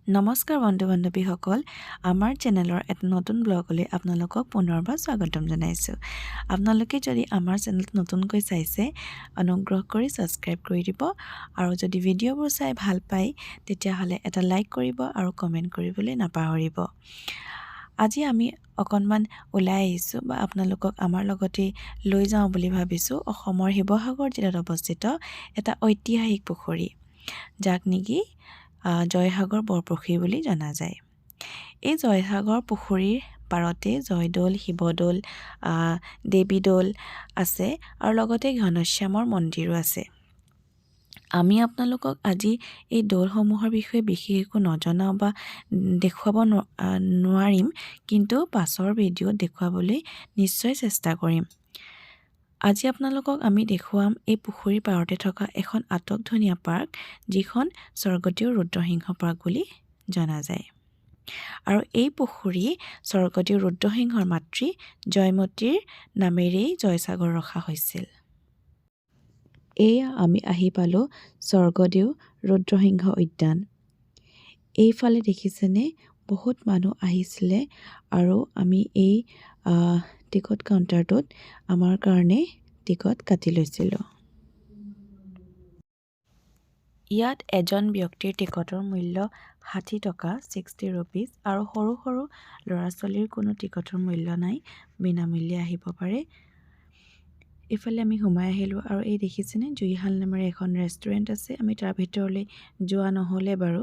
নমস্কাৰ বন্ধু বান্ধৱীসকল, আমাৰ চেনেলৰ এটা নতুন ব্লগলৈ আপোনালোকক পুনৰবাৰ স্বাগতম জনাইছোঁ। আপোনালোকে যদি আমাৰ চেনেলটো নতুনকৈ চাইছে, অনুগ্ৰহ কৰি ছাবস্ক্ৰাইব কৰি দিব আৰু যদি ভিডিঅ'বোৰ চাই ভাল পায় তেতিয়াহ'লে এটা লাইক কৰিব আৰু কমেণ্ট কৰিবলৈ নাপাহৰিব। আজি আমি অকণমান ওলাই আহিছোঁ বা আপোনালোকক আমাৰ লগতে লৈ যাওঁ বুলি ভাবিছোঁ অসমৰ শিৱসাগৰ জিলাত অৱস্থিত এটা ঐতিহাসিক পুখুৰী, যাক নেকি জয়সাগৰ বৰপুখুৰী বুলি জনা যায়। এই জয়সাগৰ পুখুৰীৰ পাৰতে জয়দৌল, শিৱদৌল, দেৱীদৌল আছে আৰু লগতে ঘনশ্যামৰ মন্দিৰো আছে। আমি আপোনালোকক আজি এই দৌলসমূহৰ বিষয়ে বিশেষ একো নজনাওঁ বা দেখুৱাব নোৱাৰিম, কিন্তু পাছৰ ভিডিঅ'ত দেখুৱাবলৈ নিশ্চয় চেষ্টা কৰিম। আজি আপোনালোকক আমি দেখুৱাম এই পুখুৰীৰ পাৰতে থকা এখন আটকধুনীয়া পাৰ্ক, যিখন স্বৰ্গদেউ ৰুদ্ৰসিংহ পাৰ্ক বুলি জনা যায়। আৰু এই পুখুৰী স্বৰ্গদেউ ৰুদ্ৰসিংহৰ মাতৃ জয়মতীৰ নামেৰেই জয়সাগৰ ৰখা হৈছিল। এয়া আমি আহি পালোঁ স্বৰ্গদেউ ৰুদ্ৰসিংহ উদ্যান। এইফালে দেখিছেনে বহুত মানুহ আহিছিলে আৰু আমি এই টিকট কাউণ্টাৰটোত আমাৰ কাৰণে টিকট কাটি লৈছিলোঁ। ইয়াত এজন ব্যক্তিৰ টিকটৰ মূল্য 60 টকা, 60 ৰুপিজ, আৰু সৰু সৰু ল'ৰা ছোৱালীৰ কোনো টিকটৰ মূল্য নাই, বিনামূল্যে আহিব পাৰে। এইফালে আমি সোমাই আহিলোঁ আৰু এই দেখিছেনে জুইশাল নামেৰে এখন ৰেষ্টুৰেণ্ট আছে। আমি তাৰ ভিতৰলৈ যোৱা নহ'লে বাৰু।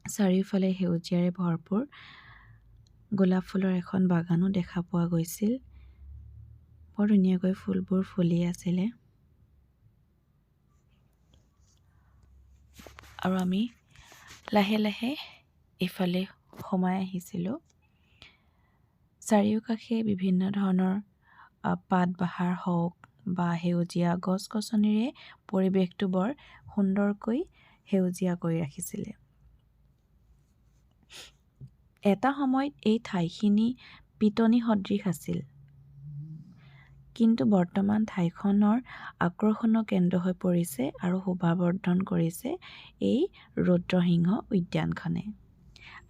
চাৰিওফালে সেউজীয়াৰে ভৰপূৰ, গোলাপ ফুলৰ এখন বাগানো দেখা পোৱা গৈছিল। বৰ ধুনীয়াকৈ ফুলবোৰ ফুলি আছিলে। আৰু আমি লাহে লাহে এইফালে সোমাই আহিছিলোঁ। চাৰিওকাষে বিভিন্ন ধৰণৰ পাত বাহাৰ হওক বা সেউজীয়া গছ গছনিৰে পৰিৱেশটো বৰ সুন্দৰকৈ সেউজীয়া কৰি ৰাখিছিলে। এটা সময়ত এই ঠাইখিনি পিটনি সদৃশ আছিল, কিন্তু বৰ্তমান ঠাইখনৰ আকৰ্ষণৰ কেন্দ্ৰ হৈ পৰিছে আৰু শোভাবৰ্ধন কৰিছে এই ৰুদ্ৰসিংহ উদ্যানখনে।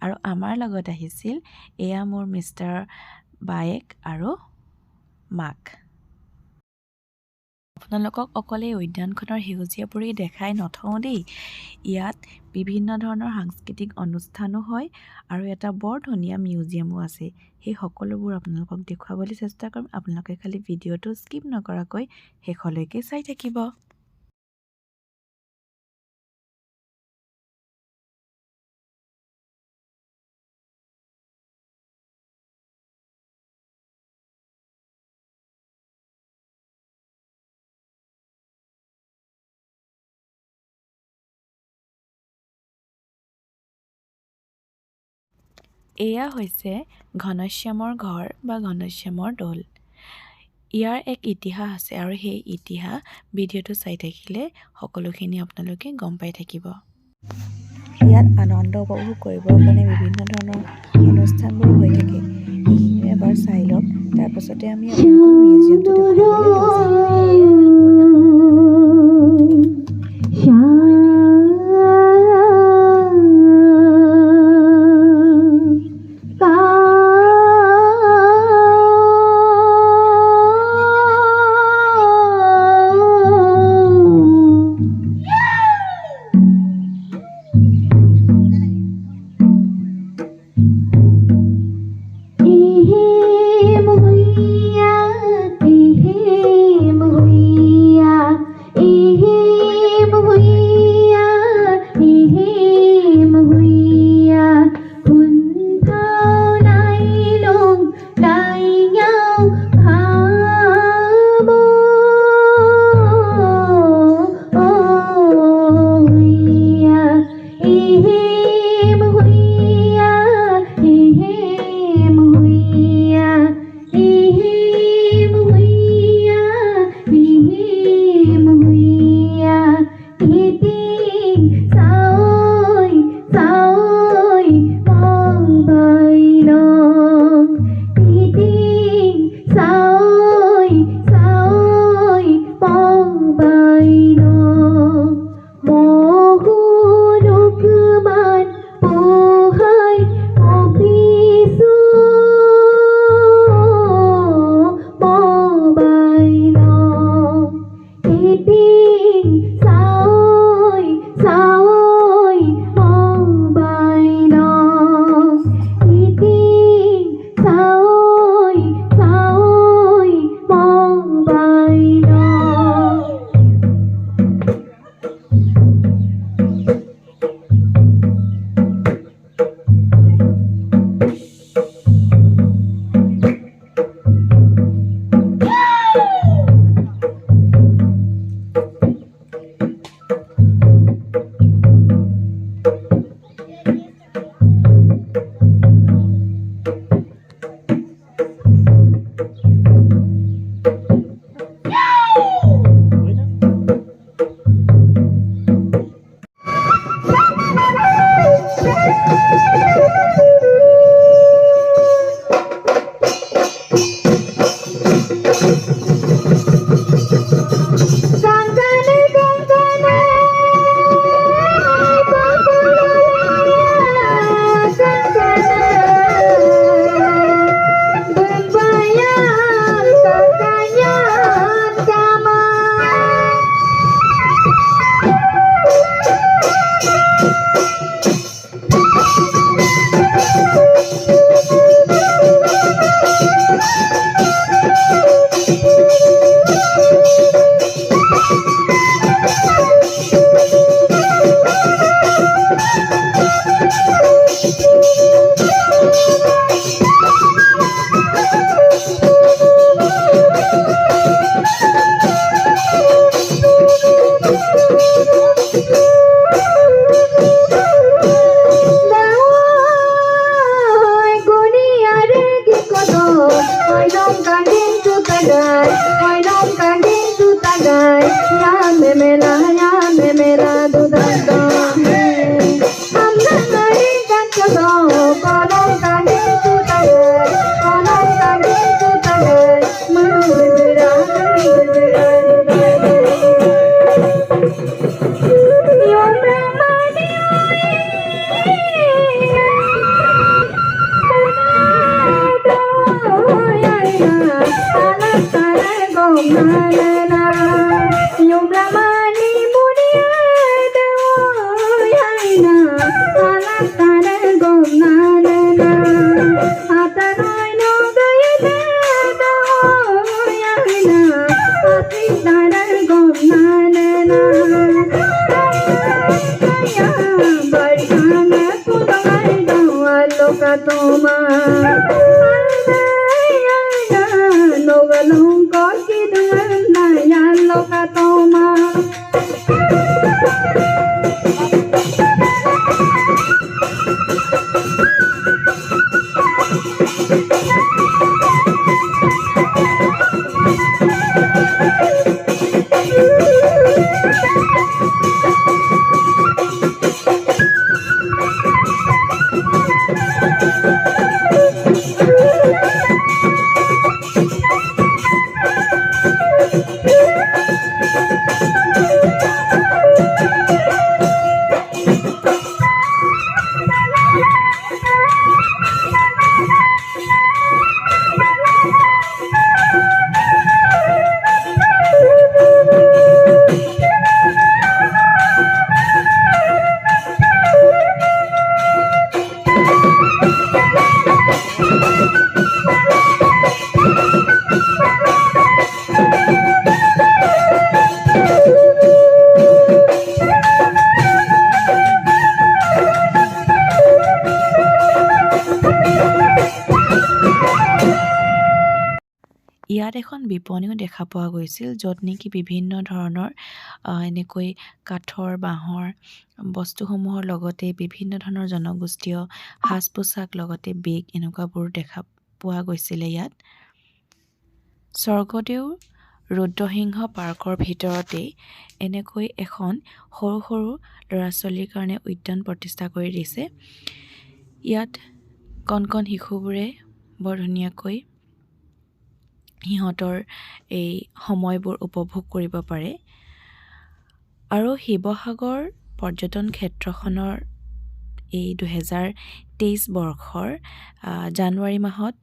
আৰু আমাৰ লগত আহিছিল এয়া মোৰ মিষ্টাৰ বায়েক আৰু মাক। আপোনালোকক অকল এই উদ্যানখনৰ সেউজীয়াবোৰেই দেখাই নথওঁ দেই, ইয়াত বিভিন্ন ধৰণৰ সাংস্কৃতিক অনুষ্ঠানো হয় আৰু এটা বৰ ধুনীয়া মিউজিয়ামো আছে। সেই সকলোবোৰ আপোনালোকক দেখুৱাবলৈ চেষ্টা কৰিম। আপোনালোকে খালি ভিডিঅ'টো স্কিপ নকৰাকৈ শেষলৈকে চাই থাকিব। এয়া হৈছে ঘনশ্যামৰ ঘৰ বা ঘনশ্যামৰ দৌল। ইয়াৰ এক ইতিহাস আছে আৰু সেই ইতিহাস ভিডিঅ'টো চাই থাকিলে সকলোখিনি আপোনালোকে গম পাই থাকিব। ইয়াত আনন্দ উপভোগ কৰিবৰ কাৰণে বিভিন্ন ধৰণৰ অনুষ্ঠানবোৰ হৈ থাকে, সেইখিনিও এবাৰ চাই লওক। তাৰপাছতে আমি আপোনালোকক মিউজিয়ামটো দেখুৱাবলৈ লৈ যাম। ইয়াত এখন বিপণীও দেখা পোৱা গৈছিল য'ত নেকি বিভিন্ন ধৰণৰ এনেকৈ কাঠৰ বাঁহৰ বস্তুসমূহৰ লগতে বিভিন্ন ধৰণৰ জনগোষ্ঠীয় সাজ পোছাক লগতে বেগ এনেকুৱাবোৰ দেখা পোৱা গৈছিলে ইয়াত স্বৰ্গদেউ ৰুদ্ৰসিংহ পাৰ্কৰ ভিতৰতেই এনেকৈ এখন সৰু সৰু ল'ৰা ছোৱালীৰ কাৰণে উদ্যান প্ৰতিষ্ঠা কৰি দিছে ইয়াত কণ কণ শিশুবোৰে বৰ ধুনীয়াকৈ সিহঁতৰ এই সময়বোৰ উপভোগ কৰিব পাৰে আৰু শিৱসাগৰ পৰ্যটন ক্ষেত্ৰখনৰ এই 2023 বৰ্ষৰ জানুৱাৰী মাহত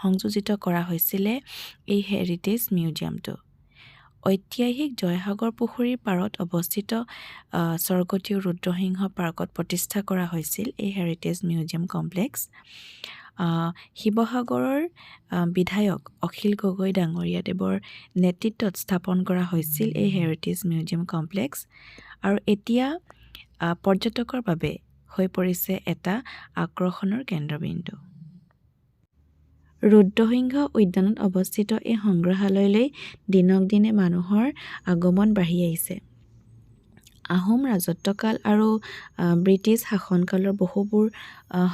সংযোজিত কৰা হৈছিলে এই হেৰিটেজ মিউজিয়ামটো ঐতিহাসিক জয়সাগৰ পুখুৰীৰ পাৰত অৱস্থিত স্বৰ্গদেউ ৰুদ্ৰসিংহ পাৰ্কত প্ৰতিষ্ঠা কৰা হৈছিল এই হেৰিটেজ মিউজিয়াম কমপ্লেক্স শিৱসাগৰৰ বিধায়ক অখিল গগৈ ডাঙৰীয়াদেৱৰ নেতৃত্বত স্থাপন কৰা হৈছিল এই হেৰিটেজ মিউজিয়াম কমপ্লেক্স আৰু এতিয়া পৰ্যটকৰ বাবে হৈ পৰিছে এটা আকৰ্ষণৰ কেন্দ্ৰবিন্দু ৰুদ্ৰসিংহ উদ্যানত অৱস্থিত এই সংগ্ৰহালয়লৈ দিনক দিনে মানুহৰ আগমন বাঢ়ি আহিছে আহোম ৰাজত্বকাল আৰু ব্ৰিটিছ শাসনকালৰ বহুবোৰ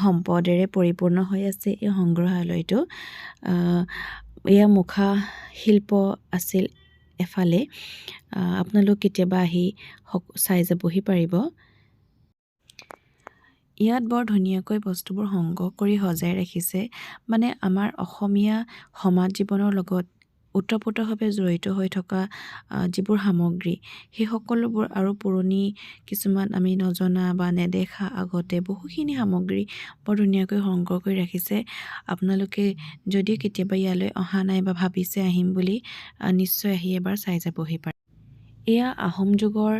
সম্পদেৰে পৰিপূৰ্ণ হৈ আছে এই সংগ্ৰহালয়টো এয়া মুখা শিল্প আছিল এফালে আপোনালোক কেতিয়াবা আহি চাই যাবহি পাৰিব ইয়াত বৰ ধুনীয়াকৈ বস্তুবোৰ সংগ্ৰহ কৰি সজাই ৰাখিছে মানে আমাৰ অসমীয়া সমাজ জীৱনৰ লগত ওতঃপ্ৰোতভাৱে জড়িত হৈ থকা যিবোৰ সামগ্ৰী সেই সকলোবোৰ আৰু পুৰণি কিছুমান আমি নজনা বা নেদেখা আগতে বহুখিনি সামগ্ৰী বৰ ধুনীয়াকৈ সংগ্ৰহ কৰি ৰাখিছে আপোনালোকে যদি কেতিয়াবা ইয়ালৈ অহা নাই বা ভাবিছে আহিম বুলি নিশ্চয় আহি এবাৰ চাই যাবহি পাৰে এয়া আহোম যুগৰ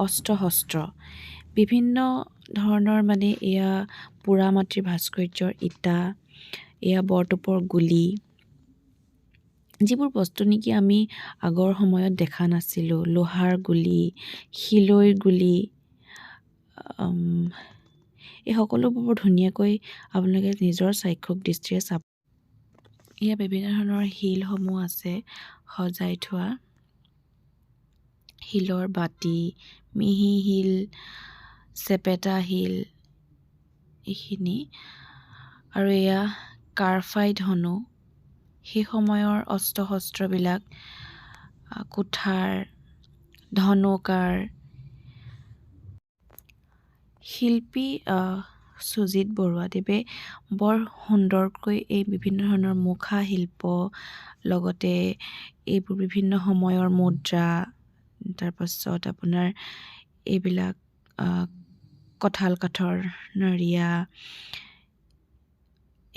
অস্ত্ৰ শস্ত্ৰ বিভিন্ন ধৰণৰ মানে এয়া পোৰা মাটিৰ ভাস্কৰ্যৰ ইটা, এয়া বৰটোপৰ গুলি, যিবোৰ বস্তু নেকি আমি আগৰ সময়ত দেখা নাছিলোঁ। লোহাৰ গুলি, শিলৈৰ গুলি, এই সকলোবোৰ বৰ ধুনীয়াকৈ আপোনালোকে নিজৰ চাক্ষুষ দৃষ্টিৰে চাব। এয়া বিভিন্ন ধৰণৰ শিলসমূহ আছে সজাই থোৱা, শিলৰ বাতি, মিহি শিল, চেপেটা শিল, এইখিনি। আৰু এয়া কাৰ্ফাই ধনু, সেই সময়ৰ অস্ত্ৰ শস্ত্ৰবিলাক, কুঠাৰ, ধনুকাৰ। শিল্পী সুজিত বৰুৱাদেৱে বৰ সুন্দৰকৈ এই বিভিন্ন ধৰণৰ মুখা শিল্প, লগতে এইবোৰ বিভিন্ন সময়ৰ মুদ্ৰা, তাৰপাছত আপোনাৰ এইবিলাক কঁঠাল কাঠৰ নৰিয়া,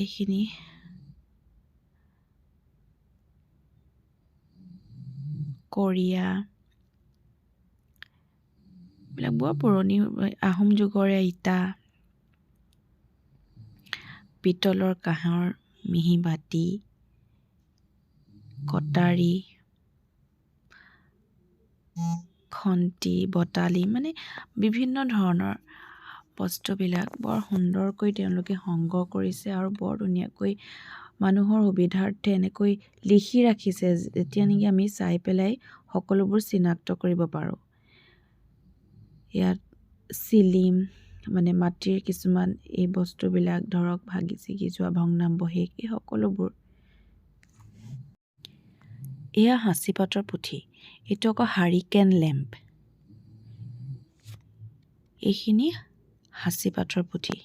এইখিনি কৰিয়া, এইবিলাক বৰ পুৰণি আহোম যুগৰে ইটা, পিতলৰ কাঁহৰ মিহি বাতি, কটাৰী, খন্তি, বটালি, মানে বিভিন্ন ধৰণৰ বস্তুবিলাক বৰ সুন্দৰকৈ তেওঁলোকে সংগ্ৰহ কৰিছে আৰু বৰ ধুনীয়াকৈ মানুহৰ সুবিধাৰ্থে এনেকৈ লিখি ৰাখিছে, যেতিয়া নেকি আমি চাই পেলাই সকলোবোৰ চিনাক্ত কৰিব পাৰোঁ। ইয়াত চিলিম, মানে মাটিৰ কিছুমান এই বস্তুবিলাক ধৰক ভাগি ছিগি যোৱা ভগ্নাৱশেষ, এই সকলোবোৰ। এয়া সাঁচিপাতৰ পুথি, এইটো আকৌ হাৰিকেন লেম্প, এইখিনি সাঁচিপাতৰ পুথি।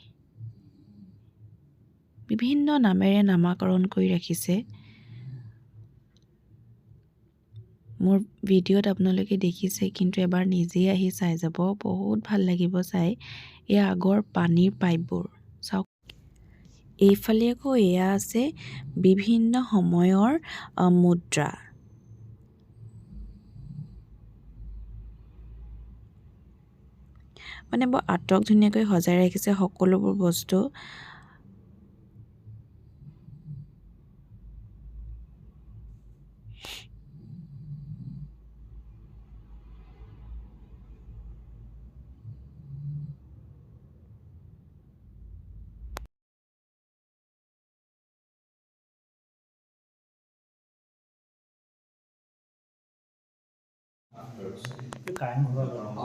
বিভিন্ন নামেৰে নামাকৰণ কৰি ৰাখিছে। মোৰ ভিডিঅ'ত আপোনালোকে দেখিছে, কিন্তু এবাৰ নিজেই আহি চাই যাব, বহুত ভাল লাগিব চাই। এয়া আগৰ পানীৰ পাইপবোৰ চাওক। এইফালে আকৌ এয়া আছে বিভিন্ন সময়ৰ মুদ্ৰা। মানে বৰ আটক ধুনীয়াকৈ সজাই ৰাখিছে সকলোবোৰ বস্তু।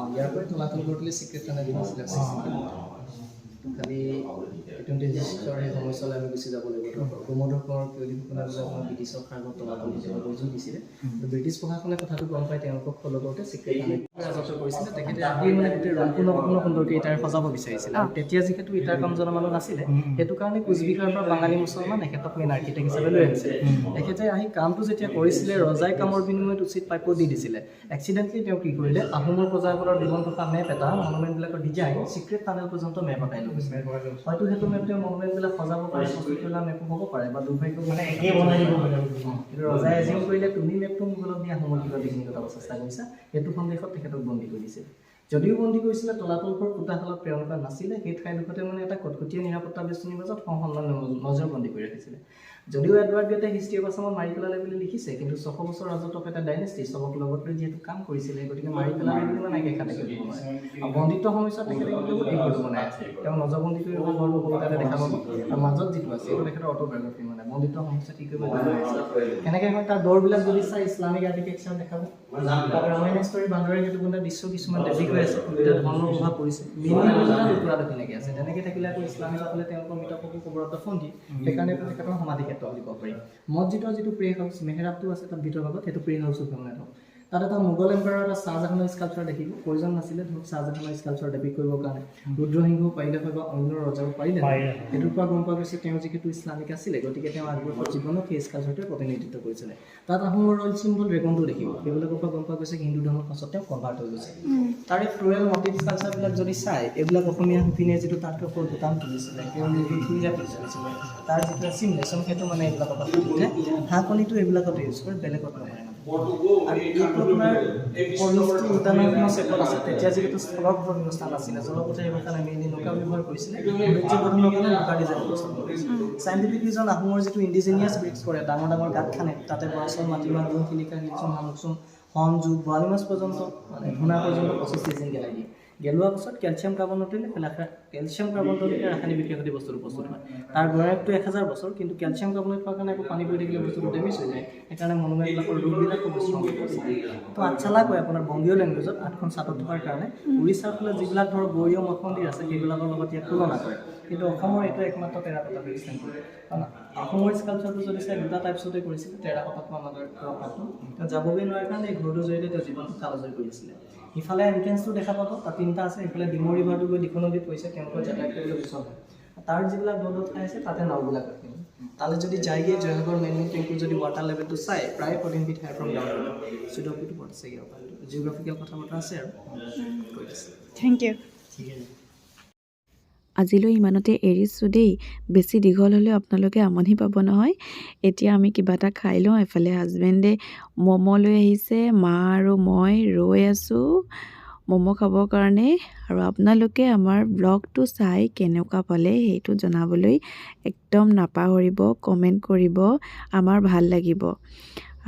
ইয়াৰ পৰাই তলাতল ঘৰটোলৈ চিক্ৰেট টানেল দিছিলে। খালি ব্ৰিটিছৰ সেই সময়ছোৱালৈ আমি গুচি যাব লাগিব। প্ৰমোদৰ কোঁৱৰ কেউলিসকলে আপোনাৰ ব্ৰিটিছৰ সাগৰ তলাতল হিচাপে অভিযোগ দিছিলে। ব্ৰিটিছ প্ৰশাসনে কথাটো গম পাই তেওঁলোকক ফ'ল' কৰোঁতে চিক্ৰেট টানেল ৰাজত্ব কৰিছিলে। তেখেতে আহি মানে গোটেই সম্পূৰ্ণ সুন্দৰকৈ ইটাৰে সজাব বিচাৰিছিলে। আৰু তেতিয়া যিহেতু ইটাৰ কাম জনা মানুহ নাছিলে, সেইটো কাৰণে কোচবিহাৰৰ পৰা বাঙালী মুছলমান এখেতক মেইন আৰ্কিটেক্ট হিচাপে লৈ আহিছিলে। তেখেতে আহি কামটো যেতিয়া কৰিছিলে, ৰজাই কামৰ বিনিময়ত উচিত প্ৰাপ্য দি দিছিলে। এক্সিডেণ্টলি তেওঁ কি কৰিলে, আহোমৰ প্ৰজাসকলৰ জীৱন থকা মেপ এটা, মনুমেণ্টবিলাকৰ ডিজাইন চিক্ৰেট টানেল পৰ্যন্ত মেপ এটাই লৈ গৈছে। হয়তো সেইটো মেপ তেওঁ মনুমেণ্টবিলাক সজাব পাৰে, প্ৰস্তুত কৰা মেপো হ'ব পাৰে, বা দুৰ্ভাগ্য মানে একেই বনাই দিব পাৰে। কিন্তু ৰজাই এজিউম কৰিলে তুমি মেপটো মোগলক দি আহোমৰ কিবা বিঘ্নিত কৰাব চেষ্টা কৰিছা, সেইটো সন্দেহত তেখেতক বন্দী কৰি দিছিল। যদিও বন্দী কৰিছিলে, তলাতল ঘৰ পোতাশালত প্ৰেৰণ কৰা নাছিলে, সেই ঠাইডোখৰতে মানে এটা কটকটীয়া নিৰাপত্তা বেষ্টনীৰ মাজত সন্মান নজৰবন্দী কৰি ৰাখিছিলে। যদিও এডৱাৰ্ড গেটে হিষ্ট্ৰী অফ আছামত মাৰি পেলালে বুলি লিখিছে, কিন্তু 600 বছৰ ৰাজত্ব এটা ডাইনেষ্টি চবক লগত লৈ যিহেতু কাম কৰিছিলে, গতিকে মাৰি পেলালে বুলি মানে একেখাতে কৰিব নোৱাৰে। আৰু বন্দিত্ব সময়ছোৱাত তেখেতে কিন্তু এই ঘৰটো বনাই আছে। তেওঁ নজৰবন্দী কৰি ৰখা ঘৰটো কলকাতাতে দেখা পাব। আৰু মাজত যিটো আছে, এইটো তেখেতৰ অট'বায়'গ্ৰাফী, মানে বন্দিত্ব সময়ছোৱাত কি কৰিব বনাই আছে। কেনেকৈ হয় তাৰ দৰবিলাক যদি চাই ইছলামিক আৰ্কিটেক্সাৰ দেখাব। তাত ৰামায়ণ ষ্টৰী বান্দৰে সেইটো বন্ধা দৃশ্য কিছুমান ডেভিক হৈ আছে, এতিয়া ধৰ্মৰ প্ৰভাৱ পৰিছে। টুকুৰাটো তেনেকৈ আছে। তেনেকৈ থাকিলে আকৌ ইছলামিকসকলে তেওঁলোকৰ মৃতককো কবৰত দফন দিয়ে। সেইকাৰণে তেখেতৰ সমাধি ক্ষেত্ৰ বুলি ক'ব পাৰি। মছজিদৰ যিটো প্ৰে হাউচ, মেহৰাবটো আছে তাত ভিতৰ ভাগত, সেইটো প্ৰে হাউচ মানে ধৰক। তাত এটা মোগল এম্পায়াৰৰ এটা শ্বাহজাহানৰ স্কাল্পচাৰ দেখিব। প্ৰয়োজন নাছিলে ধৰক শ্বাহজাহানৰ স্কাল্পচাৰ ডেপিক কৰিবৰ কাৰণে। ৰুদ্ৰসিংহও পাৰিলে হয় বা অন্য ৰজাও পাৰিলে হয়। সেইটোৰ পৰা গম পোৱা গৈছে তেওঁ যিহেতু ইছলামিক আছিলে, গতিকে তেওঁ আগবঢ়োৱা জীৱনত সেই স্কাল্পচাৰটোৱে প্ৰতিনিধিত্ব কৰিছিলে। তাত আহোমৰ ৰয়েল চিম্বল ড্ৰেগনটো দেখিব। সেইবিলাকৰ পৰা গম পোৱা গৈছে হিন্দু ধৰ্মৰ পাছত তেওঁ কনভাৰ্ট হৈ গৈছে। তাৰে ফ্লোৰেল মটিভ স্কাল্পচাৰবিলাক যদি চাই, এইবিলাক অসমীয়া শিপিনীয়ে যিটো তাত কাপোৰ বুটাম তুলিছিলে, তেওঁ নিজেই চুইজাৰ পিন্ধিছিলে, তাৰ যিটো চিমলেশ্যন সেইটো মানে এইবিলাকৰ পৰা ফুটি উঠে। হাঁহ কণীটো এইবিলাকত ইউজ কৰে, বেলেগত নকৰে। আৰু এইটো আপোনাৰ পৰিস্থিতি উদ্যানৰ চেপত আছে তেতিয়া যিহেতু স্থলৰ ব্যৱস্থা নাছিলে জলপথে এইবোৰ কাৰণে মেইনলি নৌকা ব্যৱহাৰ কৰিছিলে বাণিজ্য গঠনৰ কাৰণে নৌকা ডিজাইন ব্যৱস্থা কৰিছিলে চাইণ্টিফিক ৰিজন আহোমৰ যিটো ইণ্ডিজিনিয়াছ ব্ৰিক্স কৰে ডাঙৰ ডাঙৰ গাঁত খানে তাতে বৰাচল মাটিমাহ গুণ শিলিখা শিলচৰ শামুকচুম হন জুক বৰালি মাছ পৰ্যন্ত মানে ধূনা পৰ্যন্ত 25 চিজন গেলাই দিয়ে গেলোৱাৰ পাছত কেলছিয়াম কাৰ্বন তৈলে কেলছিয়াম কাৰ্বন তৈলে ৰাসায়নিক বিক্ৰিয়া বস্তুটো প্ৰস্তুত হয় তাৰ বয়সটো 1000 বছৰ কিন্তু কেলছিয়াম কাৰ্বনেট পোৱাৰ কাৰণে আকৌ পানী পৰি থাকিলে বস্তুটো ডেমেজ হৈ যায় সেইকাৰণে মনোমেটবিলাকৰ ৰোগবিলাক খুব ষ্ট্ৰং হৈ আছে তো আচ্ছালা কয় আপোনাৰ বংগীয় লেংগুৱেজত 8খন চাটত থকাৰ কাৰণে উৰিষ্যাৰ ফালে যিবিলাক ধৰক গৌৰীয় মঠ মন্দিৰ আছে সেইবিলাকৰ লগত ইয়াক তুলনা কৰে কিন্তু অসমৰ এইটো একমাত্ৰ টেৰাকটা ৰিপ্ৰেজেণ্ট কৰে কাৰণ অসমৰ স্কাল্পচাৰটো যদি চাই দুটা টাইপছতে কৰিছিল টেৰাকটাটো আমাদেৰ ৰখাটো যাবগৈ নোৱাৰাৰ কাৰণে এই ঘৰটোৰ জৰিয়তে তেওঁ জীৱনটো কালজয়ী কৰিছিলে ইফালে এন্ট্ৰেন্সটো দেখা পাব তাত তিনিটা আছে ইফালে ডিমৌ ৰিভাৰটো গৈ দিখৌ নদীত পৰিছে তেওঁলোকৰ যাতায়াত কৰিবলৈ সুচল হয় তাৰ যিবিলাক দলত ঠাই আছে তাতে নাওবিলাক ৰাখিব তালৈ যদি যায়গৈ জয়সাগৰ মেইন টেংকুৰ যদি ৱাটাৰ লেভেলটো চাই প্ৰায় 14 ফিট হাই ফ্ৰম গ্ৰাউণ্ড চুইডপিটো পৰ্ট আছে জিঅ'গ্ৰাফিকেল কথা বতৰা আছে আৰু কৈ আছে থেংক ইউ ঠিক আছে আজিলৈ ইমানতে এৰিছোঁ দেই বেছি দীঘল হ'লেও আপোনালোকে আমনি পাব নহয় এতিয়া আমি কিবা এটা খাই লওঁ এফালে হাজবেণ্ডে ম'ম' লৈ আহিছে মা আৰু মই ৰৈ আছোঁ ম'ম' খাবৰ কাৰণে আৰু আপোনালোকে আমাৰ ব্লগটো চাই কেনেকুৱা পালে সেইটো জনাবলৈ একদম নাপাহৰিব কমেণ্ট কৰিব আমাৰ ভাল লাগিব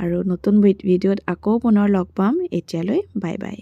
আৰু নতুন ভিডিঅ'ত আকৌ পুনৰ লগ পাম এতিয়ালৈ বাই বাই